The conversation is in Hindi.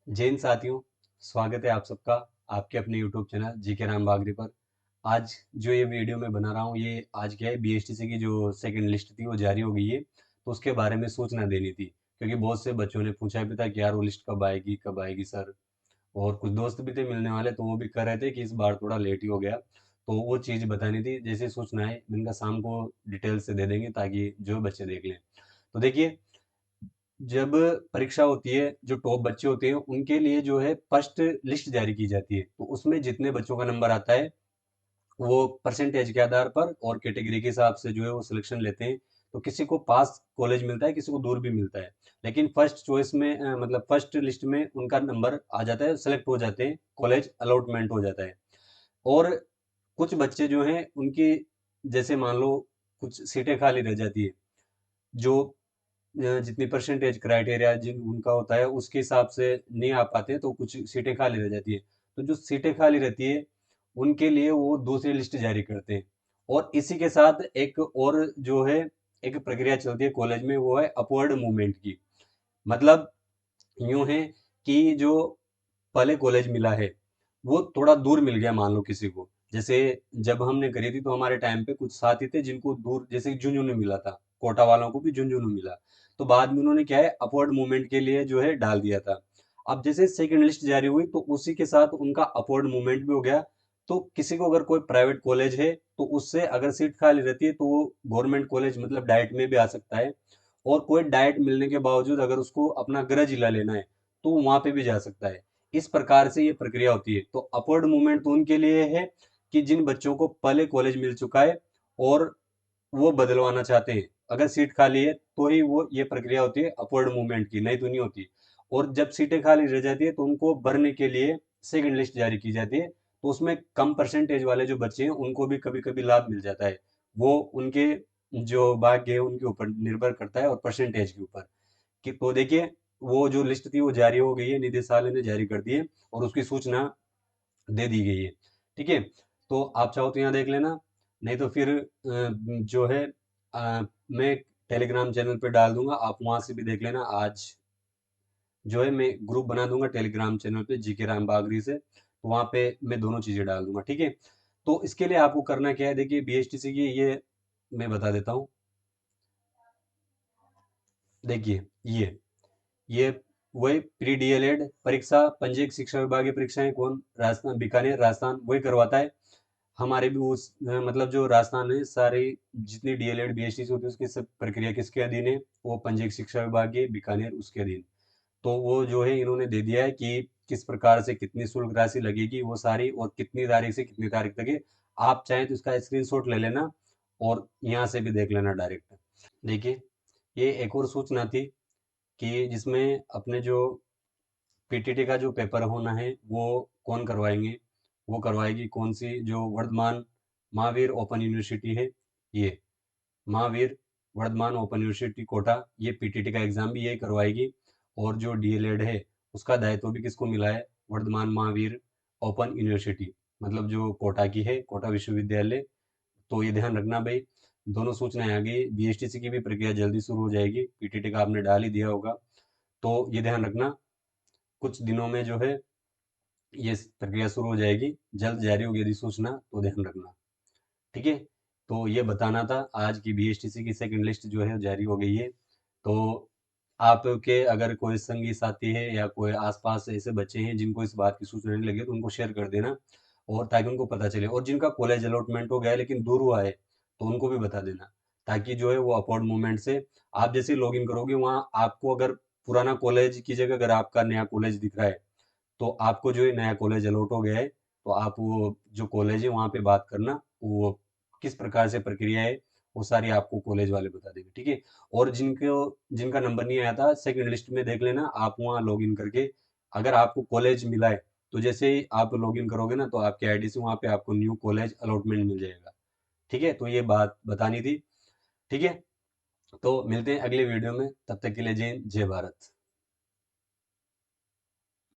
जैन साथियों, स्वागत है आप सबका आपके अपने यूट्यूब चैनल जीके राम बागरी पर। आज जो ये वीडियो मैं बना रहा हूँ, ये आज क्या है, बीएसटीसी की जो सेकंड लिस्ट थी वो जारी हो गई है। तो उसके बारे में सूचना देनी थी, क्योंकि बहुत से बच्चों ने पूछा भी था कि यार वो लिस्ट कब आएगी सर। और कुछ दोस्त भी थे मिलने वाले, तो वो भी कह रहे थे कि इस बार थोड़ा लेट ही हो गया। तो वो चीज़ बतानी थी, जैसे सूचना है मैंने कहा शाम को डिटेल से दे देंगे ताकि जो बच्चे देख लें। तो देखिए, जब परीक्षा होती है, जो टॉप बच्चे होते हैं उनके लिए जो है फर्स्ट लिस्ट जारी की जाती है। तो उसमें जितने बच्चों का नंबर आता है वो परसेंटेज के आधार पर और कैटेगरी के हिसाब से जो है वो सिलेक्शन लेते हैं। तो किसी को पास कॉलेज मिलता है, किसी को दूर भी मिलता है। लेकिन फर्स्ट चॉइस में मतलब फर्स्ट लिस्ट में उनका नंबर आ जाता है, सेलेक्ट हो जाते हैं, कॉलेज अलॉटमेंट हो जाता है। और कुछ बच्चे जो हैं उनकी, जैसे मान लो कुछ सीटें खाली रह जाती है, जो जितनी परसेंटेज क्राइटेरिया जिन उनका होता है उसके हिसाब से नहीं आ पाते हैं, तो कुछ सीटें खाली रह जाती है। तो जो सीटें खाली रहती है उनके लिए वो दूसरी लिस्ट जारी करते हैं। और इसी के साथ एक और जो है एक प्रक्रिया चलती है कॉलेज में, वो है अपवर्ड मूवमेंट की। मतलब यूं है कि जो पहले कॉलेज मिला है वो थोड़ा दूर मिल गया, मान लो किसी को। जैसे जब हमने करी थी तो हमारे टाइम पे कुछ साथी थे जिनको दूर, जैसे झुंझुनू मिला था, कोटा वालों को भी झुंझुनू मिला। तो बाद में उन्होंने क्या है, अपवर्ड मूवमेंट के लिए जो है डाल दिया था। अब जैसे सेकंड लिस्ट जारी हुई तो उसी के साथ उनका अपवर्ड मूवमेंट भी हो गया। तो किसी को अगर कोई प्राइवेट कॉलेज है तो उससे अगर सीट खाली रहती है तो वो गवर्नमेंट कॉलेज मतलब डाइट में भी आ सकता है। और कोई डाइट मिलने के बावजूद अगर उसको अपना गृह जिला लेना है तो वहां पे भी जा सकता है। इस प्रकार से ये प्रक्रिया होती है। तो अपवर्ड मूवमेंट तो उनके लिए है कि जिन बच्चों को पहले कॉलेज मिल चुका है और वो बदलवाना चाहते हैं, अगर सीट खाली है तो ही वो ये प्रक्रिया होती है अपवर्ड मूवमेंट की, नहीं तो नहीं होती। और जब सीटें खाली रह जाती है तो उनको भरने के लिए सेकंड लिस्ट जारी की जाती है। तो उसमें कम परसेंटेज वाले जो बच्चे हैं उनको भी कभी कभी लाभ मिल जाता है। वो उनके जो भाग्य है उनके ऊपर निर्भर करता है और परसेंटेज के ऊपर। कि तो देखिए, वो जो लिस्ट थी वो जारी हो गई है, निदेशालय ने जारी कर दी है और उसकी सूचना दे दी गई है। ठीक है, तो आप चाहो तो यहाँ देख लेना, नहीं तो फिर जो है मैं टेलीग्राम चैनल पे डाल दूंगा, आप वहां से भी देख लेना। आज जो है मैं ग्रुप बना दूंगा टेलीग्राम चैनल पे जीके राम बागरी से, तो वहां पे मैं दोनों चीजें डाल दूंगा। ठीक है, तो इसके लिए आपको करना क्या है, देखिए बीएसटीसी की ये मैं बता देता हूँ। देखिए, ये वही प्री डीएलएड परीक्षा, पंजीयक शिक्षा विभागीय परीक्षाएं कौन, राजस्थान, बीकानेर राजस्थान वही करवाता है। हमारे भी उस मतलब जो राजस्थान है, सारी जितनी डीएलएड बीएसटी होती है उसकी सब प्रक्रिया किसके अधीन है, वो पंजीयक शिक्षा विभागीय बीकानेर उसके अधीन। तो वो जो है इन्होंने दे दिया है कि किस प्रकार से कितनी शुल्क राशि लगेगी वो सारी, और कितनी तारीख से कितनी तारीख तक है। आप चाहें तो इसका स्क्रीनशॉट ले लेना और यहाँ से भी देख लेना डायरेक्ट। देखिए, ये एक और सूचना थी कि जिसमें अपने जो पीटीटी का जो पेपर होना है वो कौन करवाएंगे, वो करवाएगी कौन सी, जो वर्धमान महावीर ओपन यूनिवर्सिटी है, ये महावीर वर्धमान ओपन यूनिवर्सिटी कोटा, ये पीटीटी का एग्जाम भी यही करवाएगी। और जो डीएलएड है उसका दायित्व भी किसको मिला है, वर्धमान महावीर ओपन यूनिवर्सिटी, मतलब जो कोटा की है, कोटा विश्वविद्यालय। तो ये ध्यान रखना भाई, दोनों सूचनाएं आ गई। बीएसटीसी की भी प्रक्रिया जल्दी शुरू हो जाएगी, पीटीटी का आपने डाल ही दिया होगा। तो ये ध्यान रखना, कुछ दिनों में जो है ये प्रक्रिया शुरू हो जाएगी, जल्द जारी होगी यदि सूचना, तो ध्यान रखना। ठीक है, तो ये बताना था। आज की बीएसटीसी की सेकंड लिस्ट जो है जारी हो गई है। तो आपके अगर कोई संगी साथी है या कोई आसपास ऐसे बच्चे हैं जिनको इस बात की सूचना नहीं लगी है, तो उनको शेयर कर देना, और ताकि उनको पता चले। और जिनका कॉलेज अलॉटमेंट हो गया है लेकिन दूर हुआ है तो उनको भी बता देना, ताकि जो है वो अपवर्ड मूवमेंट से आप जैसे लॉग इन करोगे वहाँ आपको अगर पुराना कॉलेज की जगह अगर आपका नया कॉलेज दिख रहा है तो आपको जो है नया कॉलेज अलॉट हो गया है। तो आप वो जो कॉलेज है वहाँ पे बात करना, वो किस प्रकार से प्रक्रिया है वो सारी आपको कॉलेज वाले बता देंगे। ठीक है, और जिनको जिनका नंबर नहीं आया था सेकंड लिस्ट में देख लेना, आप वहाँ लॉग इन करके अगर आपको कॉलेज मिला है तो जैसे ही आप लॉग इन करोगे ना तो आपके आईडी से वहाँ पे आपको न्यू कॉलेज अलॉटमेंट मिल जाएगा। ठीक है, तो ये बात बतानी थी। ठीक है, तो मिलते हैं अगले वीडियो में, तब तक के लिए जय हिंद, जय भारत।